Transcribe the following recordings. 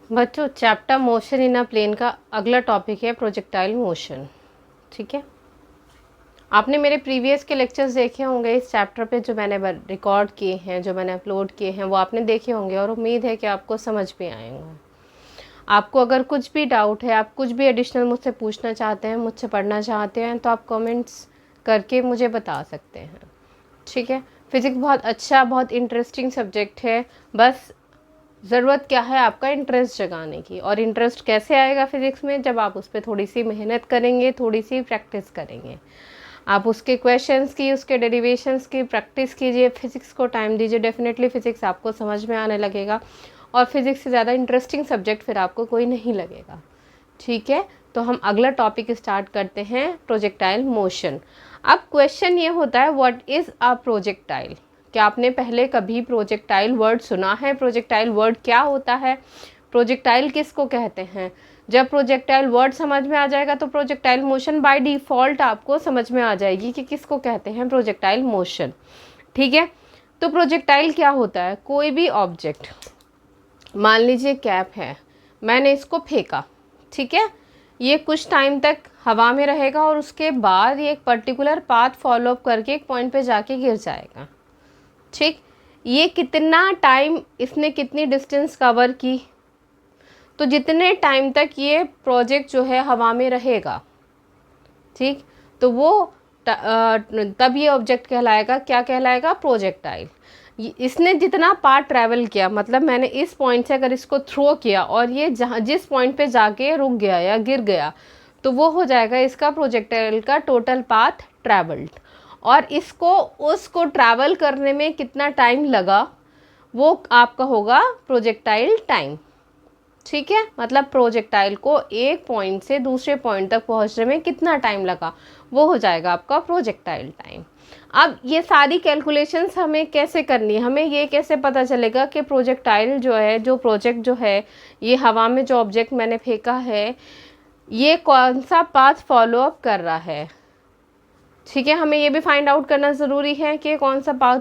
बच्चों, chapter motion in a plane का अगला टॉपिक है प्रोजेक्टाइल मोशन। ठीक है, आपने मेरे प्रीवियस के लेक्चर्स देखे होंगे इस चैप्टर पे, जो मैंने रिकॉर्ड किए हैं, जो मैंने अपलोड किए हैं, वो आपने देखे होंगे और उम्मीद है कि आपको समझ भी आएंगे। आपको अगर कुछ भी डाउट है, आप कुछ भी एडिशनल मुझसे पूछना चाहते हैं, मुझसे पढ़ना चाहते हैं, तो आप कमेंट्स करके मुझे बता सकते हैं। ठीक है, फिज़िक्स बहुत अच्छा, बहुत इंटरेस्टिंग सब्जेक्ट है। बस ज़रूरत क्या है, आपका इंटरेस्ट जगाने की। और इंटरेस्ट कैसे आएगा फिज़िक्स में? जब आप उस पर थोड़ी सी मेहनत करेंगे, थोड़ी सी प्रैक्टिस करेंगे। आप उसके क्वेश्चंस की, उसके डेरिवेशंस की प्रैक्टिस कीजिए, फिज़िक्स को टाइम दीजिए, डेफिनेटली फ़िज़िक्स आपको समझ में आने लगेगा। और फिज़िक्स से ज़्यादा इंटरेस्टिंग सब्जेक्ट फिर आपको कोई नहीं लगेगा। ठीक है, तो हम अगला टॉपिक स्टार्ट करते हैं, प्रोजेक्टाइल मोशन। अब क्वेश्चन ये होता है, व्हाट इज़ अ प्रोजेक्टाइल? क्या आपने पहले कभी प्रोजेक्टाइल वर्ड सुना है? प्रोजेक्टाइल वर्ड क्या होता है? प्रोजेक्टाइल किसको कहते हैं? जब प्रोजेक्टाइल वर्ड समझ में आ जाएगा तो प्रोजेक्टाइल मोशन बाय डिफ़ॉल्ट आपको समझ में आ जाएगी कि किसको कहते हैं प्रोजेक्टाइल मोशन। ठीक है, तो प्रोजेक्टाइल क्या होता है? कोई भी ऑब्जेक्ट, मान लीजिए कैप है, मैंने इसको फेंका, ठीक है, ये कुछ टाइम तक हवा में रहेगा और उसके बाद ये एक पर्टिकुलर पाथ फॉलो अप करके एक पॉइंट पे जाके गिर जाएगा। ठीक, ये कितना टाइम, इसने कितनी डिस्टेंस कवर की, तो जितने टाइम तक ये प्रोजेक्ट जो है हवा में रहेगा, ठीक, तो वो तब ये ऑब्जेक्ट कहलाएगा, क्या कहलाएगा? प्रोजेक्टाइल। इसने जितना पार्ट ट्रैवल किया, मतलब मैंने इस पॉइंट से अगर इसको थ्रो किया और ये जहाँ जिस पॉइंट पे जाके रुक गया या गिर गया, तो वो हो जाएगा इसका प्रोजेक्टाइल का टोटल पाथ ट्रैवल्ड। और इसको उसको ट्रैवल करने में कितना टाइम लगा, वो आपका होगा प्रोजेक्टाइल टाइम। ठीक है, मतलब प्रोजेक्टाइल को एक पॉइंट से दूसरे पॉइंट तक पहुंचने में कितना टाइम लगा, वो हो जाएगा आपका प्रोजेक्टाइल टाइम। अब ये सारी कैलकुलेशंस हमें कैसे करनी है? हमें ये कैसे पता चलेगा कि प्रोजेक्टाइल जो है, जो प्रोजेक्ट जो है, ये हवा में जो ऑब्जेक्ट मैंने फेंका है, ये कौन सा पाथ फॉलो अप कर रहा है? ठीक है, हमें ये भी फाइंड आउट करना ज़रूरी है कि कौन सा पाथ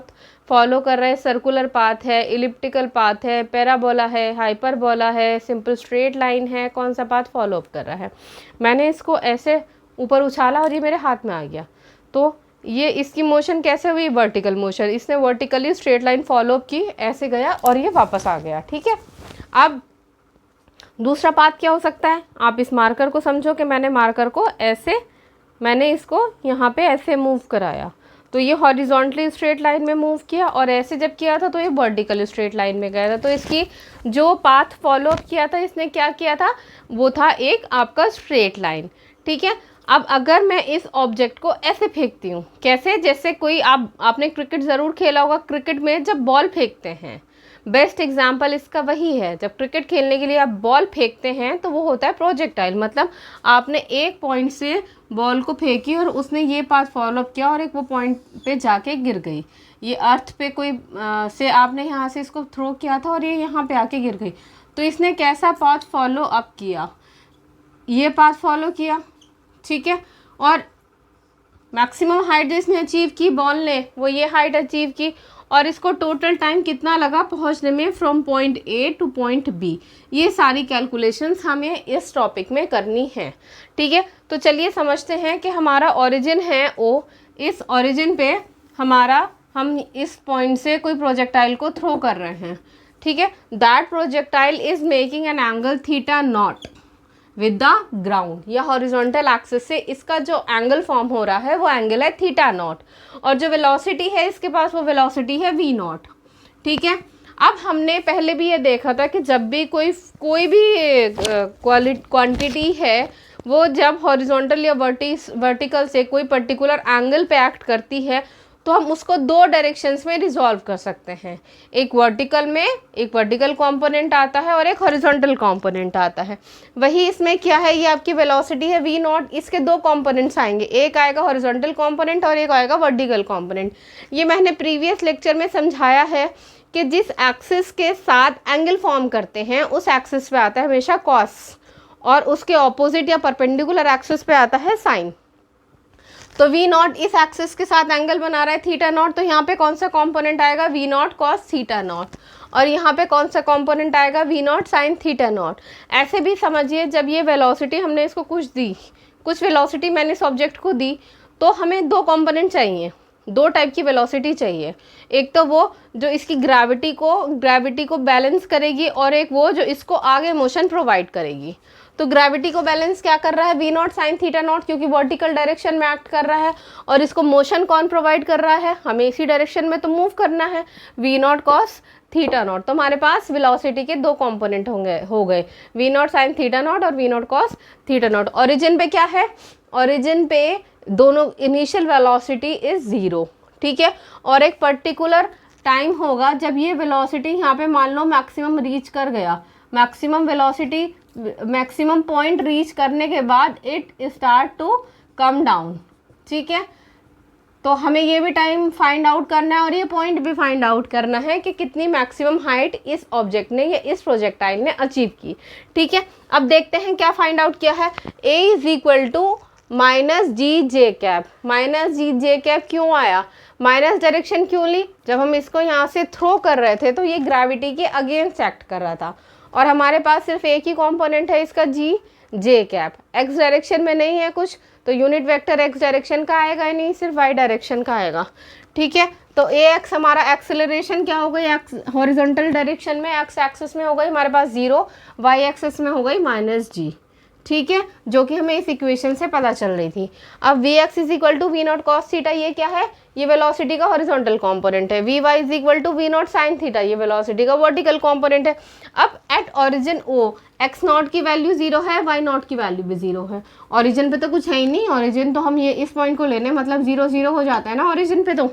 फॉलो कर रहा है। सर्कुलर पाथ है, इलिप्टिकल पाथ है, पैराबोला है, हाइपरबोला है, सिंपल स्ट्रेट लाइन है, कौन सा पाथ फॉलो अप कर रहा है। मैंने इसको ऐसे ऊपर उछाला और ये मेरे हाथ में आ गया, तो ये इसकी मोशन कैसे हुई? Vertical motion. इसने vertically straight line follow up की, ऐसे गया और ये वापस आ गया। ठीक है, अब दूसरा पाथ क्या हो सकता है? आप इस मार्कर को समझो कि मैंने मार्कर को ऐसे, मैंने इसको यहाँ पे ऐसे मूव कराया, तो ये हॉरिजॉन्टली स्ट्रेट लाइन में मूव किया, और ऐसे जब किया था तो ये वर्टिकल स्ट्रेट लाइन में गया था। तो इसकी जो पाथ फॉलो अप किया था, इसने क्या किया था? वो था एक आपका स्ट्रेट लाइन। ठीक है, अब अगर मैं इस ऑब्जेक्ट को ऐसे फेंकती हूँ, कैसे? जैसे कोई आपने क्रिकेट ज़रूर खेला होगा। क्रिकेट में जब बॉल फेंकते हैं, बेस्ट एग्जाम्पल इसका वही है, जब क्रिकेट खेलने के लिए आप बॉल फेंकते हैं तो वो होता है प्रोजेक्टाइल। मतलब आपने एक पॉइंट से बॉल को फेंकी और उसने ये पाथ फॉलो अप किया और एक वो पॉइंट पे जाके गिर गई। ये अर्थ पे कोई से आपने यहाँ से इसको थ्रो किया था और ये यहाँ पे आके गिर गई, तो इसने कैसा पाथ फॉलो अप किया? ये पाथ फॉलो किया। ठीक है, और मैक्सिमम हाइट जो इसने अचीव की बॉल ने, वो ये हाइट अचीव की, और इसको टोटल टाइम कितना लगा पहुंचने में from point A to point B. ये सारी कैलकुलेशंस हमें इस टॉपिक में करनी है। ठीक है, तो चलिए समझते हैं कि हमारा ओरिजिन है ओ, इस ओरिजिन पे हम इस पॉइंट से कोई प्रोजेक्टाइल को थ्रो कर रहे हैं। ठीक है, that projectile is making an angle theta naught with the ground, या हॉरिजॉन्टल एक्सिस से इसका जो एंगल फॉर्म हो रहा है वो एंगल है थीटा नॉट, और जो वेलोसिटी है इसके पास वो वेलोसिटी है वी नॉट। ठीक है, अब हमने पहले भी ये देखा था कि जब भी कोई भी क्वांटिटी है, वो जब हॉरिजॉन्टल या वर्टिकल से कोई पर्टिकुलर एंगल पे एक्ट करती है, तो हम उसको दो डायरेक्शंस में रिजॉल्व कर सकते हैं। एक वर्टिकल में एक वर्टिकल कंपोनेंट आता है और एक हॉरिजॉन्टल कंपोनेंट आता है। वही इसमें क्या है, ये आपकी वेलोसिटी है वी नॉट, इसके दो कंपोनेंट्स आएंगे, एक आएगा हॉरिजॉन्टल कंपोनेंट और एक आएगा वर्टिकल कंपोनेंट। ये मैंने प्रीवियस लेक्चर में समझाया है कि जिस एक्सिस के साथ एंगल फॉर्म करते हैं उस एक्सिस पे आता है हमेशा कॉस, और उसके ऑपोजिट या परपेंडिकुलर एक्सिस पे आता है साइन। तो वी नॉट इस एक्सिस के साथ एंगल बना रहा है थीटा नॉट, तो यहाँ पे कौन सा कंपोनेंट आएगा? V not cos theta naught. और यहाँ पे कौन सा कंपोनेंट आएगा, v not sine theta naught. ऐसे भी समझिए जब ये वेलोसिटी हमने इसको कुछ दी, कुछ वेलोसिटी मैंने इस ऑब्जेक्ट को दी, तो हमें दो कंपोनेंट चाहिए, दो टाइप की वेलोसिटी चाहिए। एक तो वो जो इसकी ग्रेविटी को बैलेंस करेगी, और एक वो जो इसको आगे मोशन प्रोवाइड करेगी। तो ग्रेविटी को बैलेंस क्या कर रहा है, we not sine theta naught, क्योंकि वर्टिकल डायरेक्शन में एक्ट कर रहा है। और इसको मोशन कौन प्रोवाइड कर रहा है, हमें इसी डायरेक्शन में तो मूव करना है, we not cos theta naught. तो हमारे पास वेलोसिटी के दो कंपोनेंट हो गए, V not sine theta naught और V not cos theta naught. Origin पे क्या है, ओरिजिन पे दोनों इनिशियल वेलोसिटी इज 0, ठीक है। और एक पर्टिकुलर टाइम होगा जब ये वेलोसिटी यहाँ पे मान लो मैक्सिमम रीच कर गया, maximum velocity, maximum point reach करने के बाद it start to come down, ठीक है। तो हमें ये भी टाइम फाइंड आउट करना है और ये पॉइंट भी फाइंड आउट करना है कि कितनी मैक्सिमम हाइट इस ऑब्जेक्ट ने या इस प्रोजेक्टाइल ने अचीव की, ठीक है। अब देखते हैं क्या फाइंड आउट किया है, a is equal to minus g j cap. Minus g j cap क्यों आया, माइनस डायरेक्शन क्यों ली, जब हम इसको यहाँ से थ्रो कर रहे थे तो ये ग्रेविटी के अगेंस्ट एक्ट कर रहा था, और हमारे पास सिर्फ एक ही कंपोनेंट है इसका जी जे कैप, एक्स डायरेक्शन में नहीं है कुछ, तो यूनिट वेक्टर एक्स डायरेक्शन का आएगा ही नहीं, सिर्फ वाई डायरेक्शन का आएगा, ठीक है। तो ए एक्स हमारा एक्सेलरेशन क्या हो गई, एक्स हॉरिजॉन्टल डायरेक्शन में एक्स एक्सिस में हो गई हमारे पास 0, वाई एक्सिस में हो गई माइनस जी, ठीक है, जो कि हमें इस इक्वेशन से पता चल रही थी। अब v x is equal to we not cos theta, ये क्या है, ये वेलोसिटी का हॉरिजॉन्टल कंपोनेंट है। V y is equal to we not sine theta, ये वेलोसिटी का वर्टिकल कंपोनेंट है। अब at origin O x naught की वैल्यू 0 है, वाई नॉट की वैल्यू भी 0 है। ओरिजिन पे तो कुछ है ही नहीं, ओरिजिन तो हम ये इस पॉइंट को लेने, मतलब 0 0 हो जाता है ना ओरिजिन पे, तो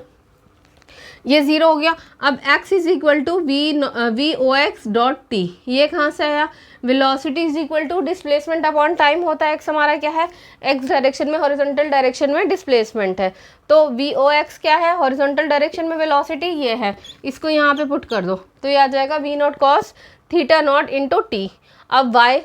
ये 0 हो गया। अब x is equal to v O x dot t, ये कहाँ से आया, velocity is equal to displacement upon time होता है। x हमारा क्या है, x डायरेक्शन में, हॉरिजॉन्टल डायरेक्शन में डिस्प्लेसमेंट है, तो वी ओ एक्स क्या है, हॉरिजॉन्टल डायरेक्शन में वेलोसिटी ये है, इसको यहाँ पे पुट कर दो तो ये आ जाएगा v not cos theta not into t. अब y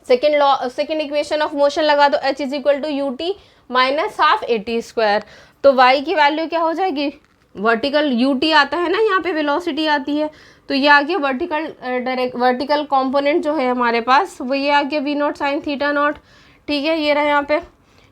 second equation of motion लगा दो, h is equal to u t minus half a t square, तो y की वैल्यू क्या हो जाएगी, वर्टिकल ut आता है ना, यहाँ पे वेलोसिटी आती है, तो ये आ गया वर्टिकल कंपोनेंट जो है हमारे पास, वो ये आ गया v not sine theta naught, ठीक है, ये रहा यहाँ पे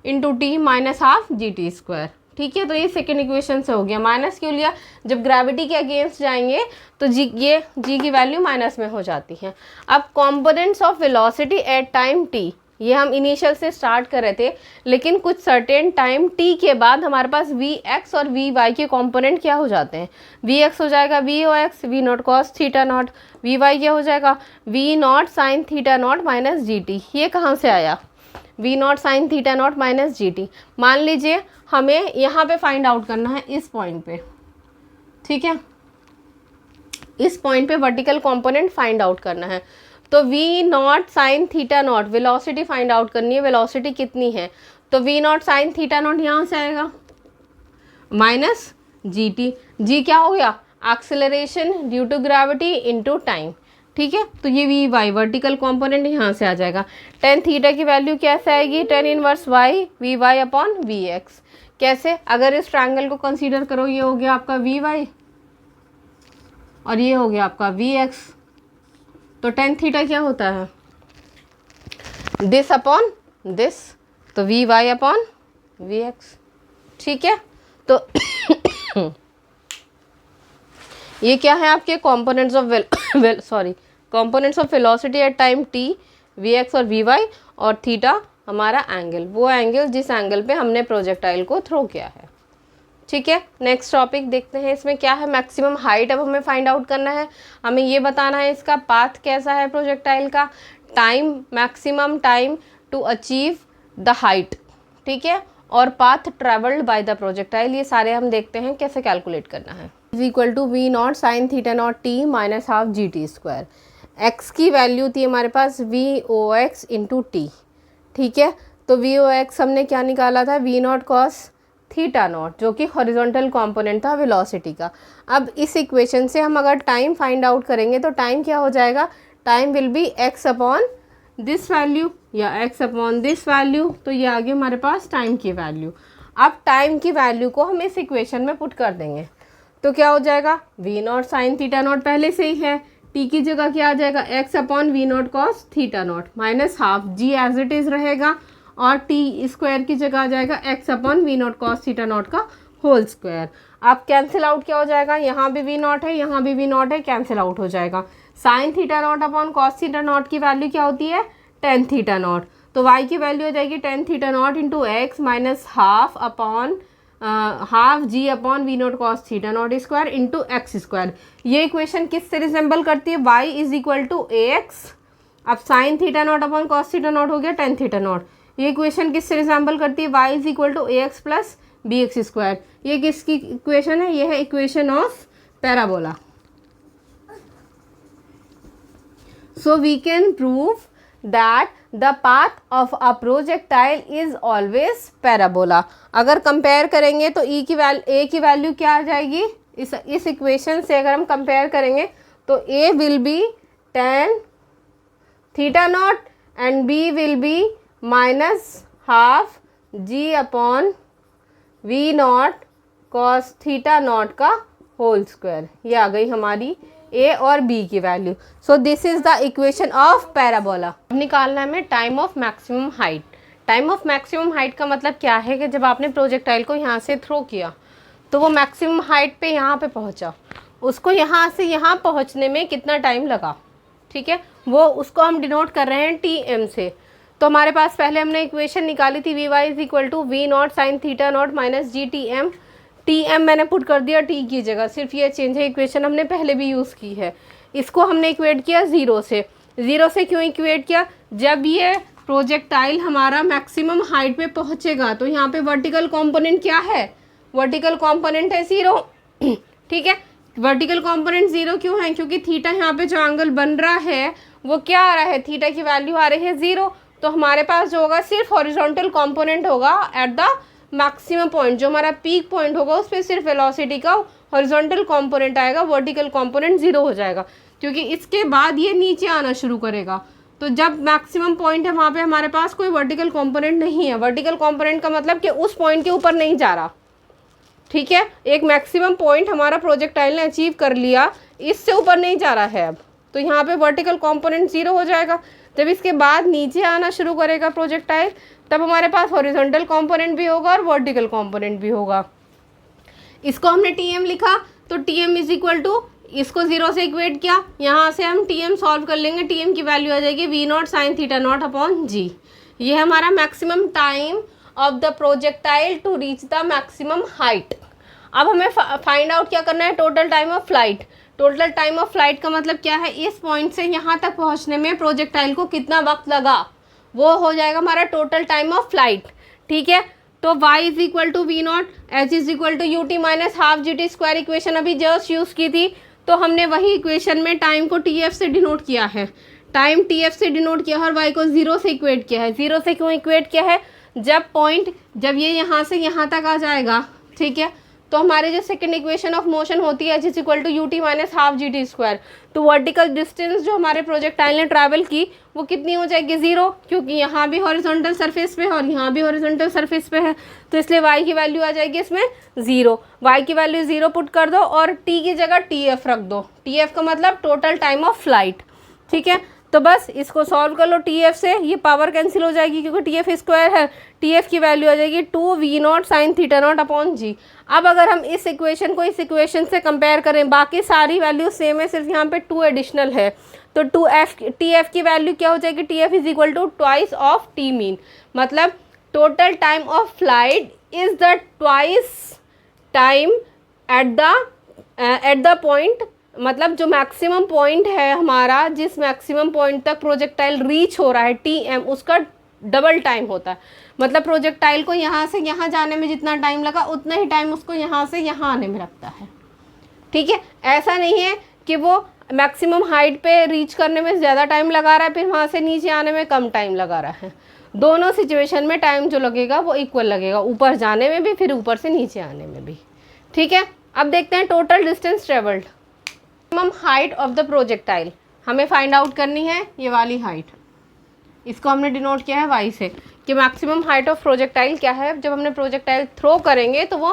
into t minus half G T square, ठीक है। तो ये सेकेंड इक्वेशन से हो गया। माइनस क्यों लिया, जब ग्रेविटी के अगेंस्ट जाएंगे तो जी की वैल्यू माइनस में हो जाती है। अब components of velocity at time T, ये हम इनिशियल से स्टार्ट कर रहे थे, लेकिन कुछ सर्टेन टाइम टी के बाद हमारे पास वी एक्स और वी वाई के कंपोनेंट क्या हो जाते हैं, वी एक्स हो जाएगा v O x v not cos theta naught, v y क्या हो जाएगा v not sine theta not minus g t. ये कहाँ से आया, v not sine theta not minus g t. मान लीजिए हमें यहाँ पे फाइंड आउट करना है इस पॉइंट पे, ठीक है, इस पॉइंट पे वर्टिकल कंपोनेंट फाइंड आउट करना है, तो v not sine theta naught velocity find out करनी है, वेलोसिटी कितनी है, तो v not sine theta naught यहाँ से आएगा माइनस जी टी, जी क्या हो गया, acceleration due to gravity into time, ठीक है। तो ये वी वाई वर्टिकल कंपोनेंट यहाँ से आ जाएगा। टेन थीटा की वैल्यू कैसे आएगी, tan inverse y v y upon v x. कैसे, अगर इस ट्रायंगल को कंसीडर करो, ये हो गया आपका वी वाई और ये हो गया आपका वी एक्स, तो टेन थीटा क्या होता है, दिस अपॉन दिस, तो v y upon v x, ठीक है। तो ये क्या है आपके components of components of velocity at time t, v x और वी वाई, और थीटा हमारा एंगल, वो एंगल जिस एंगल पे हमने प्रोजेक्टाइल को थ्रो किया है, ठीक है। नेक्स्ट टॉपिक देखते हैं, इसमें क्या है, मैक्सिमम हाइट अब हमें फाइंड आउट करना है, हमें ये बताना है इसका पाथ कैसा है प्रोजेक्टाइल का, time, maximum time to achieve the height, ठीक है, और path travelled by the projectile, ये सारे हम देखते हैं कैसे कैलकुलेट करना है। Is equal to we not sine theta naught T minus half G T square. X की वैल्यू थी हमारे पास वी ओ एक्स इंटू टी, ठीक है, तो वी ओ एक्स हमने क्या निकाला था, v not cos theta naught, जो कि हॉरिजॉन्टल कंपोनेंट था वेलोसिटी का। अब इस इक्वेशन से हम अगर टाइम फाइंड आउट करेंगे तो टाइम क्या हो जाएगा, time will be x upon this value या एक्स अपॉन दिस वैल्यू, तो ये आ गया हमारे पास टाइम की वैल्यू। अब टाइम की वैल्यू को हम इस इक्वेशन में पुट कर देंगे, तो क्या हो जाएगा, v not sine theta naught पहले से ही है, टी की जगह क्या आ जाएगा, x upon we not cos theta not minus half g as it is रहेगा, और टी स्क्वायर की जगह आ जाएगा x upon we not cos theta not का होल स्क्वायर। अब कैंसिल आउट क्या हो जाएगा, यहाँ भी वी नॉट है, यहाँ भी वी नॉट है, कैंसिल आउट हो जाएगा। Sine theta naught upon cos theta naught की वैल्यू क्या होती है, टेन थीटा नॉट, तो y की वैल्यू हो जाएगी tan theta not into X minus half upon half G upon we not cos theta naught square into X square. ये equation किससे रिजेंबल करती है, y is equal to A X. अब sine theta naught upon cos theta naught हो गया tan theta naught. ये equation किससे resemble करती है, y is equal to A x plus b x square. ये किसकी इक्वेशन है, ये है equation of parabola. So we can prove that the path of a projectile is always parabola। अगर कंपेयर करेंगे तो e की वैल्यू क्या आ जाएगी, इस इक्वेशन से अगर हम कंपेयर करेंगे तो a will be tan theta not and b will be minus half g upon we not cos theta not का होल स्क्वायर। ये आ गई हमारी a और b की value. So this is the equation of parabola. अब निकालना है हमें time of maximum height. Time of maximum height का मतलब क्या है कि जब आपने प्रोजेक्टाइल को यहाँ से थ्रो किया तो वो मैक्सिमम हाइट पे यहाँ पे पहुँचा, उसको यहाँ से यहाँ पहुँचने में कितना टाइम लगा, ठीक है, वो उसको हम डिनोट कर रहे हैं टी एम से। तो हमारे पास पहले हमने इक्वेशन निकाली थी v y is equal to we not sine theta not minus g t m. T m मैंने पुट कर दिया टी की जगह, सिर्फ ये चेंज है, इक्वेशन हमने पहले भी यूज़ की है। इसको हमने इक्वेट किया ज़ीरो से। ज़ीरो से क्यों इक्वेट किया, जब ये प्रोजेक्टाइल हमारा मैक्सिमम हाइट पे पहुंचेगा तो यहाँ पे वर्टिकल कंपोनेंट क्या है, वर्टिकल कंपोनेंट है ज़ीरो, ठीक है। वर्टिकल कंपोनेंट ज़ीरो क्यों है, क्योंकि थीटा यहाँ पे जो एंगल बन रहा है वो क्या आ रहा है, थीटा की वैल्यू आ रही है ज़ीरो। तो हमारे पास जो होगा सिर्फ हॉरिजॉन्टल कंपोनेंट होगा एट द मैक्सिमम पॉइंट, जो हमारा पीक पॉइंट होगा उस पर सिर्फ वेलोसिटी का हॉरिजॉन्टल कंपोनेंट आएगा, वर्टिकल कंपोनेंट ज़ीरो हो जाएगा, क्योंकि इसके बाद ये नीचे आना शुरू करेगा। तो जब मैक्सिमम पॉइंट है वहाँ पे हमारे पास कोई वर्टिकल कंपोनेंट नहीं है। वर्टिकल कंपोनेंट का मतलब कि उस पॉइंट के ऊपर नहीं जा रहा, ठीक है। एक मैक्सिमम पॉइंट हमारा प्रोजेक्टाइल ने अचीव कर लिया, इससे ऊपर नहीं जा रहा है अब, तो यहाँ पे वर्टिकल कंपोनेंट ज़ीरो हो जाएगा। जब इसके बाद नीचे आना शुरू करेगा प्रोजेक्टाइल तब हमारे पास हॉरिजॉन्टल कंपोनेंट भी होगा और वर्टिकल कंपोनेंट भी होगा। इसको हमने टीएम लिखा, तो टीएम इज इक्वल टू, इसको ज़ीरो से इक्वेट किया, यहाँ से हम टीएम सॉल्व कर लेंगे, टीएम की वैल्यू आ जाएगी V not sine theta naught upon G. ये है हमारा maximum time of the projectile to reach the maximum height. अब हमें फाइंड आउट क्या करना है, total time of flight. Total time of flight का मतलब क्या है, इस पॉइंट से यहाँ तक पहुँचने में प्रोजेक्टाइल को कितना वक्त लगा, वो हो जाएगा हमारा टोटल टाइम ऑफ फ्लाइट, ठीक है। तो y is equal to we not, h is equal to u t minus half G T square equation अभी जस्ट यूज़ की थी, तो हमने वही इक्वेशन में टाइम को टी एफ से डिनोट किया है, टाइम टी एफ से डिनोट किया है और y को ज़ीरो से इक्वेट किया है। ज़ीरो से क्यों इक्वेट किया है, जब ये यहाँ से यहाँ तक आ जाएगा, ठीक है, तो हमारे जो सेकंड इक्वेशन ऑफ मोशन होती है h is equal to u t minus half G T square, तो वर्टिकल डिस्टेंस जो हमारे प्रोजेक्टाइल ने ट्रैवल की वो कितनी हो जाएगी, ज़ीरो, क्योंकि यहाँ भी हॉरिजॉन्टल सरफेस पे है और यहाँ भी हॉरिजॉन्टल सरफेस पे है, तो इसलिए y की वैल्यू आ जाएगी इसमें ज़ीरो। y की वैल्यू ज़ीरो पुट कर दो और t की जगह टी एफ रख दो, टी एफ का मतलब टोटल टाइम ऑफ फ्लाइट, ठीक है। तो बस इसको सॉल्व कर लो टी एफ से, ये पावर कैंसिल हो जाएगी क्योंकि टी एफ स्क्वायर है, टी एफ की वैल्यू आ जाएगी two we not sine theta naught upon G. अब अगर हम इस इक्वेशन को इस इक्वेशन से कंपेयर करें, बाकी सारी वैल्यू सेम है, सिर्फ यहाँ पे टू एडिशनल है, तो टू एफ टी एफ की वैल्यू क्या हो जाएगी, T F is equal to twice of T mean, मतलब total time of flight is the twice time at the point, मतलब जो मैक्सिमम पॉइंट है हमारा, जिस मैक्सिमम पॉइंट तक प्रोजेक्टाइल रीच हो रहा है टी एम, उसका डबल टाइम होता है। मतलब प्रोजेक्टाइल को यहाँ से यहाँ जाने में जितना टाइम लगा उतना ही टाइम उसको यहाँ से यहाँ आने में लगता है, ठीक है। ऐसा नहीं है कि वो मैक्सिमम हाइट पे रीच करने में ज़्यादा टाइम लगा रहा है फिर वहाँ से नीचे आने में कम टाइम लगा रहा है, दोनों सिचुएशन में टाइम जो लगेगा वो इक्वल लगेगा, ऊपर जाने में भी फिर ऊपर से नीचे आने में भी, ठीक है। अब देखते हैं total distance travelled. Maximum height of the projectile हमें फाइंड आउट करनी है, ये वाली हाइट, इसको हमने डिनोट किया है y से, कि मैक्सिमम हाइट ऑफ प्रोजेक्टाइल क्या है। जब हमने प्रोजेक्टाइल थ्रो करेंगे तो वो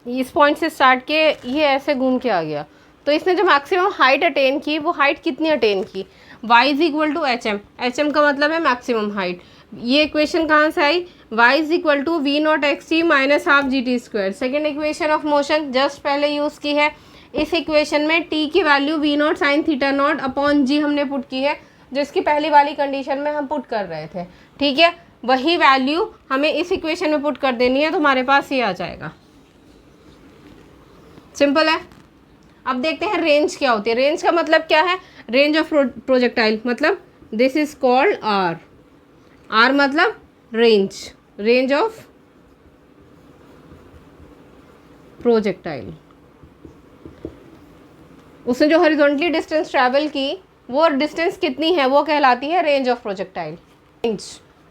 इस पॉइंट से स्टार्ट किए, ये ऐसे घूम के आ गया, तो इसने जो मैक्सिमम हाइट अटेन की वो हाइट कितनी अटेन की, y is equal to H M, H M का मतलब है मैक्सिमम हाइट। ये इक्वेशन कहाँ से आई, y is equal to we naught X T minus half G T square. Second equation of motion just पहले यूज़ की है। इस इक्वेशन में t की value V not sine theta naught upon G हमने पुट की है, जो इसकी पहली वाली कंडीशन में हम पुट कर रहे थे, ठीक है। वही वैल्यू हमें इस इक्वेशन में पुट कर देनी है, तो हमारे पास ये आ जाएगा। सिंपल है। अब देखते हैं रेंज क्या होती है। रेंज का मतलब क्या है, रेंज ऑफ प्रोजेक्टाइल, मतलब this is called r. R मतलब रेंज, रेंज ऑफ प्रोजेक्टाइल। उसने जो हॉरिजॉन्टली डिस्टेंस ट्रैवल की वो डिस्टेंस कितनी है, वो कहलाती है रेंज ऑफ प्रोजेक्टाइल।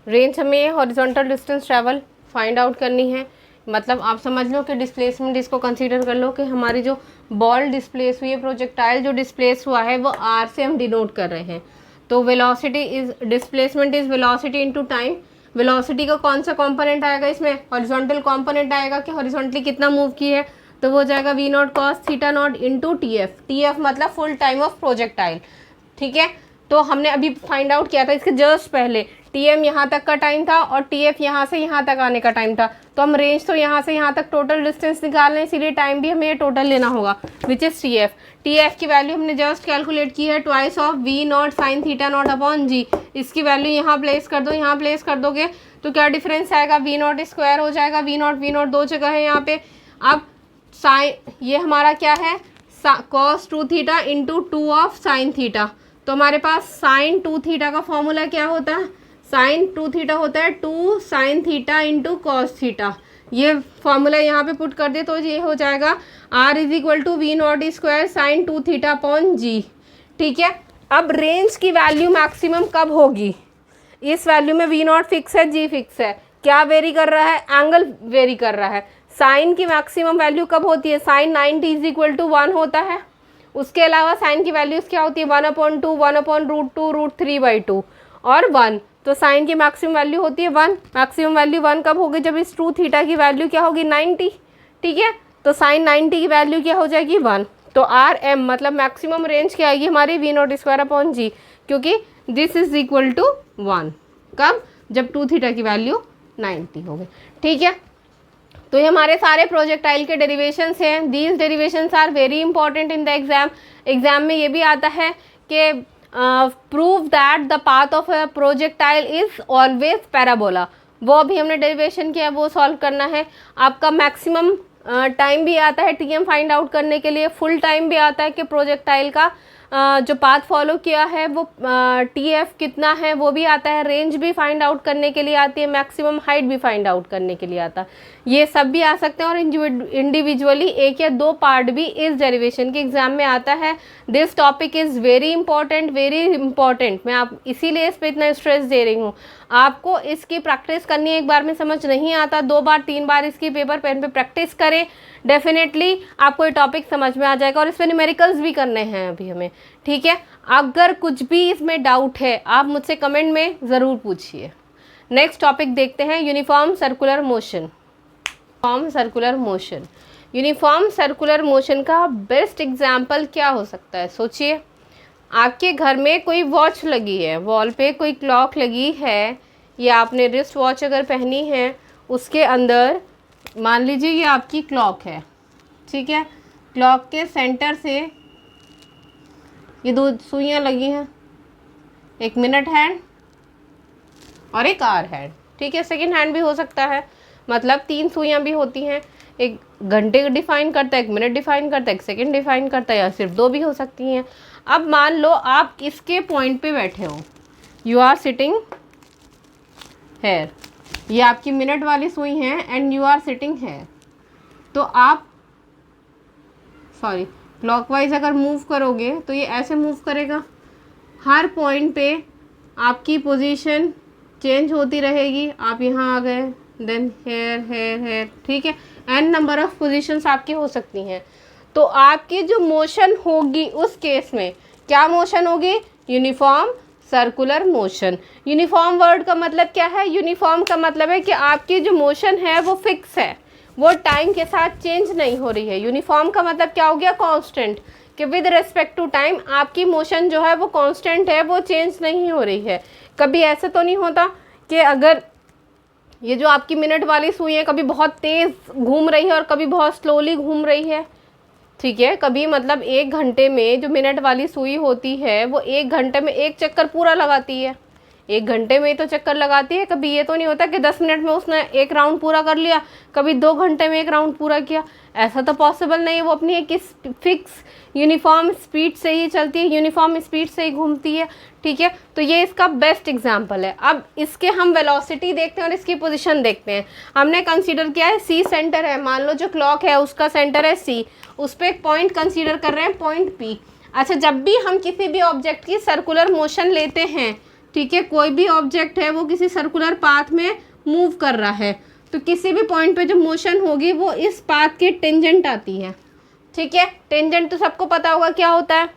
रेंज हमें horizontal distance travel find out करनी है। मतलब आप समझ लो कि डिस्प्लेसमेंट, इसको कंसीडर कर लो कि हमारी जो बॉल डिस्प्लेस हुई है, प्रोजेक्टाइल जो डिस्प्लेस हुआ है वो आर से हम डिनोट कर रहे हैं। तो velocity is, displacement is velocity into time. Velocity का कौन सा कंपोनेंट आएगा इसमें, हॉरिजॉन्टल कंपोनेंट आएगा कि हॉरिजॉन्टली कितना मूव की है, तो वो हो जाएगा v not cos theta not into t F. T f मतलब फुल टाइम ऑफ प्रोजेक्टाइल, ठीक है। तो हमने अभी फाइंड आउट किया था इसके जस्ट पहले, टी एम यहाँ तक का टाइम था और टी एफ यहाँ से यहाँ तक आने का टाइम था। तो हम रेंज तो यहाँ से यहाँ तक टोटल डिस्टेंस निकाल रहे हैं, इसीलिए टाइम भी हमें ये टोटल लेना होगा, which is T F. T F की वैल्यू हमने जस्ट कैलकुलेट की है, twice of V not sine theta naught upon G. इसकी वैल्यू यहाँ प्लेस कर दो, यहाँ प्लेस कर दोगे तो क्या डिफरेंस आएगा, वी नॉट स्क्वायर हो जाएगा। वी नॉट दो जगह है यहाँ पे। अब साइन, ये हमारा क्या है, cos two theta into two of sine theta. तो हमारे पास साइन टू थीटा का फॉर्मूला क्या होता है, साइन टू थीटा होता है two sine theta into cos theta. ये फॉर्मूला यहाँ पे पुट कर दे तो ये हो जाएगा R is equal to we naught square sine two theta upon G, ठीक है। अब रेंज की वैल्यू मैक्सिमम कब होगी, इस वैल्यू में वी नॉट फिक्स है, जी फिक्स है, क्या वेरी कर रहा है, एंगल वेरी कर रहा है। साइन की मैक्सिमम वैल्यू कब होती है, साइन 90 इज इक्वल टू 1 होता है। उसके अलावा साइन की वैल्यूज़ क्या होती है, 1/2, 1/√2, √3/2 और 1। तो साइन की मैक्सिमम वैल्यू होती है 1। मैक्सिमम वैल्यू 1 कब होगी, जब इस टू थीटा की वैल्यू क्या होगी 90, ठीक है। तो साइन 90 की वैल्यू क्या हो जाएगी 1। तो आर एम मतलब मैक्सिमम रेंज क्या आएगी हमारी, वी नॉट स्क्वायर अपॉन जी, क्योंकि दिस इज इक्वल टू 1। कब, जब टू थीटा की वैल्यू 90 हो गई, ठीक है। तो ये हमारे सारे प्रोजेक्टाइल के डेरिवेशंस हैं। These derivations are very important in the exam. Exam में ये भी आता है कि prove that the path of a projectile is always parabola. वो भी हमने डेरिवेशन किया, वो सॉल्व करना है। आपका मैक्सिमम टाइम भी आता है टीएम फाइंड आउट करने के लिए, फुल टाइम भी आता है कि प्रोजेक्टाइल का जो पाथ फॉलो किया है वो टीएफ कितना है वो भी आता है। रेंज भी फाइंड आउट करने के लिए आती है, मैक्सिमम हाइट भी फाइंड आउट करने के लिए आता है। ये सब भी आ सकते हैं और इंडिविजुअली एक या दो पार्ट भी इस डेरिवेशन के एग्जाम में आता है। This topic is very important. मैं आप इसीलिए इस पर इतना स्ट्रेस दे रही हूँ। आपको इसकी प्रैक्टिस करनी है, एक बार में समझ नहीं आता, 2 बार 3 बार इसकी पेपर पेन पे प्रैक्टिस करें, डेफिनेटली आपको ये टॉपिक समझ में आ जाएगा। और इस पर न्यूमेरिकल्स भी करने हैं अभी हमें, ठीक है। अगर कुछ भी इसमें डाउट है आप मुझसे कमेंट में ज़रूर पूछिए। नेक्स्ट टॉपिक देखते हैं, uniform circular motion. Uniform circular motion का बेस्ट एग्जाम्पल क्या हो सकता है, सोचिए। आपके घर में कोई वॉच लगी है, वॉल पे कोई क्लॉक लगी है, या आपने रिस्ट वॉच अगर पहनी है, उसके अंदर मान लीजिए ये आपकी क्लॉक है, ठीक है। क्लॉक के सेंटर से ये 2 सुइयाँ लगी हैं, एक मिनट हैंड और एक आवर हैंड, ठीक है। सेकंड हैंड भी हो सकता है, मतलब 3 सुइयाँ भी होती हैं। एक घंटे डिफाइन करता है, एक मिनट डिफाइन करता है, एक सेकंड डिफाइन करता है, या सिर्फ 2 भी हो सकती हैं। अब मान लो आप इसके पॉइंट पे बैठे हो, यू आर सिटिंग हेयर, ये आपकी मिनट वाली सुई है and you are sitting here. तो आप क्लॉकवाइज अगर मूव करोगे तो ये ऐसे मूव करेगा, हर पॉइंट पे आपकी पोजीशन चेंज होती रहेगी। आप यहाँ आ गए, देन हेयर हेयर हेयर, ठीक है। एन नंबर ऑफ पोजीशंस आपकी हो सकती हैं। तो आपकी जो मोशन होगी उस केस में क्या मोशन होगी, uniform circular motion. Uniform word का मतलब क्या है, यूनिफॉर्म का मतलब है कि आपकी जो मोशन है वो फिक्स है, वो टाइम के साथ चेंज नहीं हो रही है। यूनिफॉर्म का मतलब क्या हो गया, कांस्टेंट, कि विद रिस्पेक्ट टू टाइम आपकी मोशन जो है वो कांस्टेंट है, वो चेंज नहीं हो रही है। कभी ऐसा तो नहीं होता कि अगर ये जो आपकी मिनट वाली सुई है कभी बहुत तेज़ घूम रही है और कभी बहुत स्लोली घूम रही है, ठीक है। कभी मतलब 1 घंटे में जो मिनट वाली सुई होती है वो 1 घंटे में 1 चक्कर पूरा लगाती है, 1 घंटे में ही तो चक्कर लगाती है। कभी ये तो नहीं होता कि 10 मिनट में उसने 1 राउंड पूरा कर लिया, कभी 2 घंटे में 1 राउंड पूरा किया, ऐसा तो पॉसिबल नहीं है। वो अपनी एक फिक्स यूनिफॉर्म स्पीड से ही चलती है, यूनिफॉर्म स्पीड से ही घूमती है, ठीक है। तो ये इसका बेस्ट एग्जाम्पल है। अब इसके हम वेलोसिटी देखते हैं और इसकी पोजीशन देखते हैं। हमने कंसीडर किया है सी सेंटर है, मान लो जो क्लॉक है उसका सेंटर है सी, उस पर एक पॉइंट कंसीडर कर रहे हैं, पॉइंट पी। अच्छा, जब भी हम किसी भी ऑब्जेक्ट की सर्कुलर मोशन लेते हैं, ठीक है, कोई भी ऑब्जेक्ट है वो किसी सर्कुलर पाथ में मूव कर रहा है, तो किसी भी पॉइंट पे जो मोशन होगी वो इस पाथ के टेंजेंट आती है, ठीक है। टेंजेंट तो सबको पता होगा क्या होता है,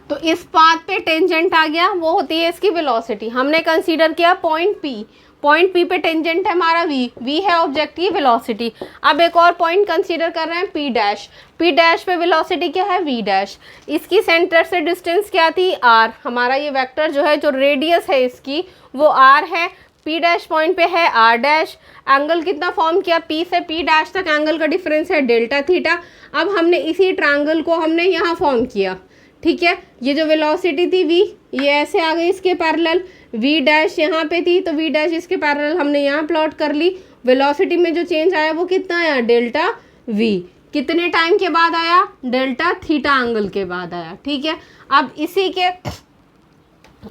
तो इस पाथ पे टेंजेंट आ गया, वो होती है इसकी वेलोसिटी। हमने कंसीडर किया पॉइंट पी, पॉइंट पी पे टेंजेंट है हमारा वी, वी है ऑब्जेक्ट की वेलोसिटी। अब एक और पॉइंट कंसीडर कर रहे हैं पी डैश, पी डैश पे वेलोसिटी क्या है, वी डैश। इसकी सेंटर से डिस्टेंस क्या थी, आर। हमारा ये वेक्टर जो है, जो रेडियस है इसकी वो आर है। पी डैश पॉइंट पे है आर डैश। एंगल कितना फॉर्म किया, पी से पी डैश तक एंगल का डिफरेंस है डेल्टा थीटा। अब हमने इसी ट्रायंगल को हमने यहाँ फॉर्म किया, ठीक है। ये जो वेलोसिटी थी वी, ये ऐसे आ गई इसके पैरेलल, वी डैश यहाँ पे थी तो वी डैश इसके पैरेलल हमने यहाँ प्लॉट कर ली। वेलोसिटी में जो चेंज आया वो कितना आया, डेल्टा वी। कितने टाइम के बाद आया, डेल्टा थीटा एंगल के बाद आया, ठीक है। अब इसी के,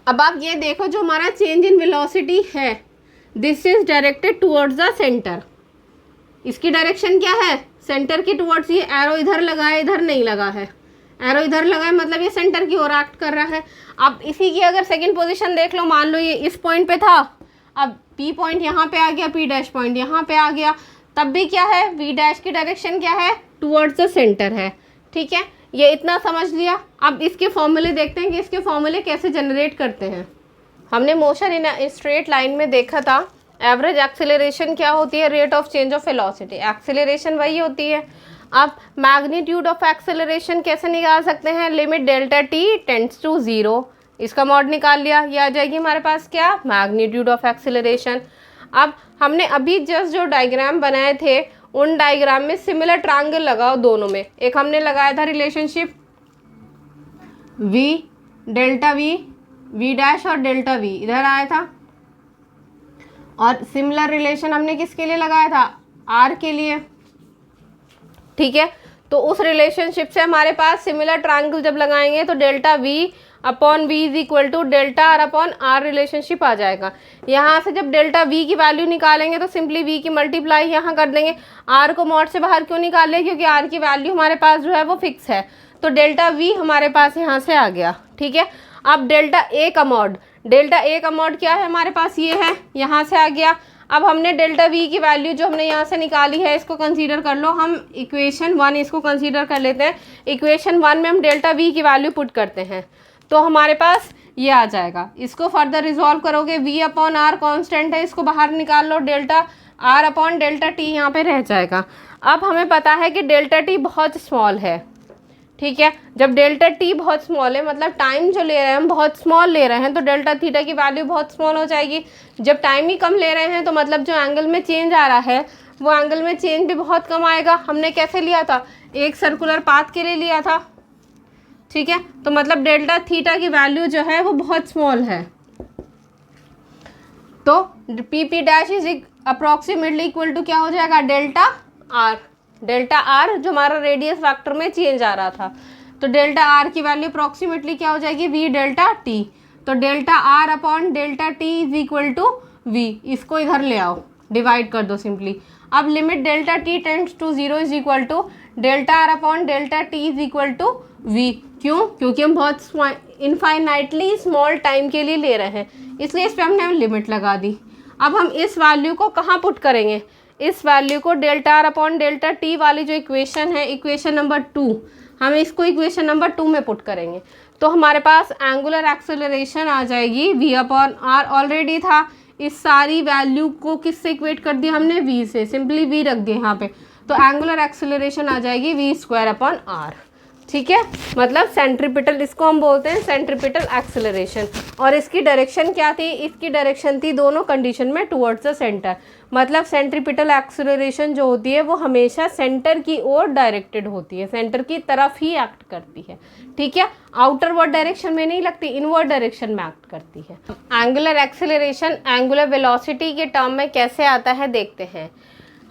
अब आप ये देखो जो हमारा चेंज इन वेलोसिटी है, this is directed towards the centre. इसकी डायरेक्शन क्या है, सेंटर की टुवर्ड्स। ये एरो इधर लगा है, इधर नहीं लगा है, एरो इधर लगा है मतलब ये सेंटर की ओर एक्ट कर रहा है। अब इसी की अगर सेकंड पोजीशन देख लो, मान लो ये इस पॉइंट पे था, अब पी पॉइंट यहाँ पे आ गया, पी डैश पॉइंट यहाँ पे आ गया, तब भी क्या है, वी डैश की डायरेक्शन क्या है, टुवर्ड्स द सेंटर है, ठीक है। ये इतना समझ लिया। अब इसके फॉर्मूले देखते हैं कि इसके फॉर्मूले कैसे जनरेट करते हैं। हमने मोशन इन स्ट्रेट लाइन में देखा था, एवरेज एक्सेलरेशन क्या होती है, rate of change of velocity. Acceleration वही होती है। अब मैग्नीट्यूड ऑफ एक्सेलरेशन कैसे निकाल सकते हैं, limit delta t tends to 0, इसका मॉड निकाल लिया, ये आ जाएगी हमारे पास क्या, मैग्नीट्यूड ऑफ एक्सेलरेशन। अब हमने अभी जस्ट जो डायग्राम बनाए थे उन डायग्राम में सिमिलर ट्रायंगल लगाओ दोनों में। एक हमने लगाया था relationship v delta v, v dash और डेल्टा वी इधर आया था, और सिमिलर रिलेशन हमने किसके लिए लगाया था, आर के लिए, ठीक है। तो उस रिलेशनशिप से हमारे पास सिमिलर ट्रायंगल जब लगाएंगे तो delta V upon V is equal to delta are upon R relationship आ जाएगा। यहाँ से जब डेल्टा वी की वैल्यू निकालेंगे तो सिंपली वी की मल्टीप्लाई यहाँ कर देंगे। आर को मॉड से बाहर क्यों निकाले, क्योंकि आर की वैल्यू हमारे पास जो है वो फिक्स है, तो डेल्टा वी हमारे पास यहाँ से आ गया, ठीक है। अब डेल्टा ए का मॉड, डेल्टा ए का मॉड क्या है हमारे पास, ये है, यहाँ से आ गया। अब हमने डेल्टा वी की वैल्यू जो हमने यहाँ से निकाली है इसको कंसीडर कर लो, हम इक्वेशन 1 इसको कंसीडर कर लेते हैं। इक्वेशन 1 में हम डेल्टा वी की वैल्यू पुट करते हैं तो हमारे पास ये आ जाएगा। इसको फर्दर रिजॉल्व करोगे, वी अपॉन आर कॉन्स्टेंट है, इसको बाहर निकाल लो, delta are upon delta T यहाँ पे रह जाएगा। अब हमें पता है कि डेल्टा टी बहुत स्मॉल है, ठीक है। जब डेल्टा टी बहुत स्मॉल है मतलब टाइम जो ले रहे हैं हम बहुत स्मॉल ले रहे हैं, तो डेल्टा थीटा की वैल्यू बहुत स्मॉल हो जाएगी। जब टाइम ही कम ले रहे हैं तो मतलब जो एंगल में चेंज आ रहा है वो एंगल में चेंज भी बहुत कम आएगा। हमने कैसे लिया था, एक सर्कुलर पाथ के लिए लिया था, ठीक है। तो मतलब डेल्टा थीटा की वैल्यू जो है वो बहुत स्मॉल है, तो p p dash is approximately equal to क्या हो जाएगा, डेल्टा आर। डेल्टा आर जो हमारा रेडियस फैक्टर में चेंज आ रहा था, तो डेल्टा आर की वैल्यू अप्रॉक्सीमेटली क्या हो जाएगी, वी डेल्टा टी। तो delta are upon delta t is equal to v, इसको इधर ले आओ, डिवाइड कर दो सिंपली। अब limit delta t tends to 0 is equal to delta are upon delta t is equal to v. क्यों, क्योंकि हम बहुत इनफाइनाइटली स्मॉल टाइम के लिए ले रहे हैं, इसलिए इस पर हमने लिमिट लगा दी। अब हम इस वैल्यू को कहाँ पुट करेंगे, इस वैल्यू को delta R upon delta T वाली जो इक्वेशन है, इक्वेशन नंबर 2, हम इसको इक्वेशन नंबर 2 में पुट करेंगे तो हमारे पास एंगुलर एक्सेलरेशन आ जाएगी वी अपॉन आर, ऑलरेडी था इस सारी वैल्यू को किससे इक्वेट कर दिया हमने, v से, सिंपली v रख दिया यहाँ पे, तो एंगुलर एक्सेलरेशन आ जाएगी v²/r। ठीक है, मतलब सेंट्रीपिटल, इसको हम बोलते हैं सेंट्रीपिटल एक्सेलरेशन। और इसकी डायरेक्शन क्या थी, इसकी डायरेक्शन थी दोनों कंडीशन में टुवर्ड्स द सेंटर, मतलब सेंट्रीपिटल एक्सेलरेशन जो होती है वो हमेशा सेंटर की ओर डायरेक्टेड होती है, सेंटर की तरफ ही एक्ट करती है। ठीक है, आउटर वर्ड डायरेक्शन में नहीं लगती, इनवर्ड डायरेक्शन में एक्ट करती है। एंगुलर एक्सेलरेशन एंगुलर वेलोसिटी के टर्म में कैसे आता है देखते हैं।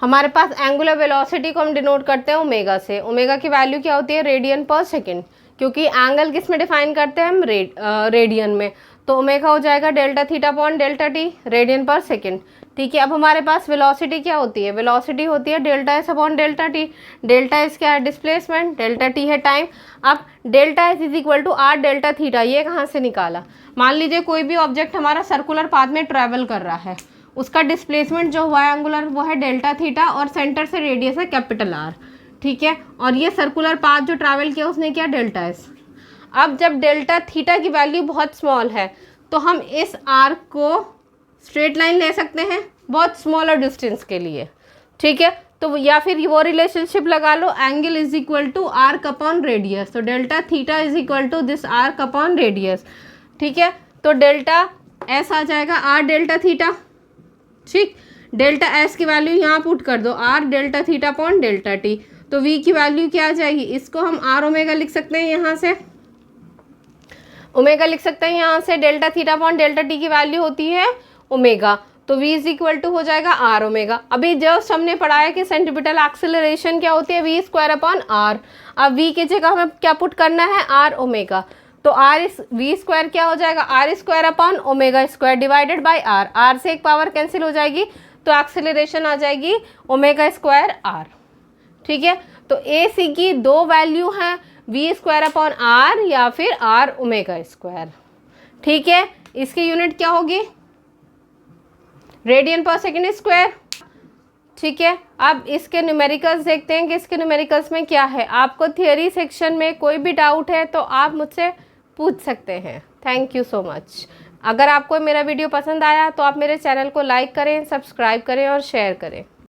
हमारे पास एंगुलर वेलोसिटी को हम डिनोट करते हैं ओमेगा से। ओमेगा की वैल्यू क्या होती है, रेडियन पर सेकंड, क्योंकि एंगल किस में डिफाइन करते हैं हम, रेडियन में, तो ओमेगा हो जाएगा delta theta upon delta T, radian पर सेकंड। ठीक है, अब हमारे पास वेलोसिटी क्या होती है, वेलोसिटी होती है delta s upon delta t. Delta s क्या है, डिस्प्लेसमेंट, डेल्टा टी है टाइम। अब delta s is equal to r delta theta, ये कहाँ से निकाला, मान लीजिए कोई भी ऑब्जेक्ट हमारा सर्कुलर पाथ में ट्रेवल कर रहा है, उसका डिस्प्लेसमेंट जो हुआ है एंगुलर वो है डेल्टा थीटा, और सेंटर से रेडियस है कैपिटल आर। ठीक है, और ये सर्कुलर पाथ जो ट्रैवल किया उसने किया डेल्टा एस। अब जब डेल्टा थीटा की वैल्यू बहुत स्मॉल है तो हम इस आर्क को स्ट्रेट लाइन ले सकते हैं बहुत स्मॉलर डिस्टेंस के लिए। ठीक है, तो या फिर वो रिलेशनशिप लगा लो, angle is equal to arc upon radius, तो delta theta is equal to this arc upon radius. ठीक है, तो डेल्टा एस आ जाएगा आर डेल्टा थीटा। ठीक, डेल्टा एस की वैल्यू यहाँ पुट कर दो, R delta theta upon delta T, तो वी की वैल्यू क्या आ जाएगी, इसको हम आर ओमेगा लिख सकते हैं, यहाँ से ओमेगा लिख सकते हैं, यहाँ से delta theta upon delta T की वैल्यू होती है ओमेगा, तो v इज इक्वल टू हो जाएगा आर ओमेगा। अभी जस्ट हमने पढ़ा है कि सेंट्रीपिटल एक्सेलरेशन क्या होती है, v²/r। अब v की जगह हमें क्या पुट करना है, आर ओमेगा, तो v² क्या हो जाएगा, r²/ω² divided by r, r से एक पावर कैंसिल हो जाएगी, तो एक्सेलरेशन आ जाएगी ω²r। ठीक है, तो ए सी की दो वैल्यू हैं, v²/r या फिर r ω²। ठीक है, इसकी यूनिट क्या होगी, रेडियन पर सेकेंड स्क्वायर। ठीक है, अब इसके न्यूमेरिकल्स देखते हैं कि इसके न्यूमेरिकल्स में क्या है। आपको थियरी सेक्शन में कोई भी डाउट है तो आप मुझसे पूछ सकते हैं। Thank you so much. अगर आपको मेरा वीडियो पसंद आया तो आप मेरे चैनल को लाइक करें, सब्सक्राइब करें और शेयर करें।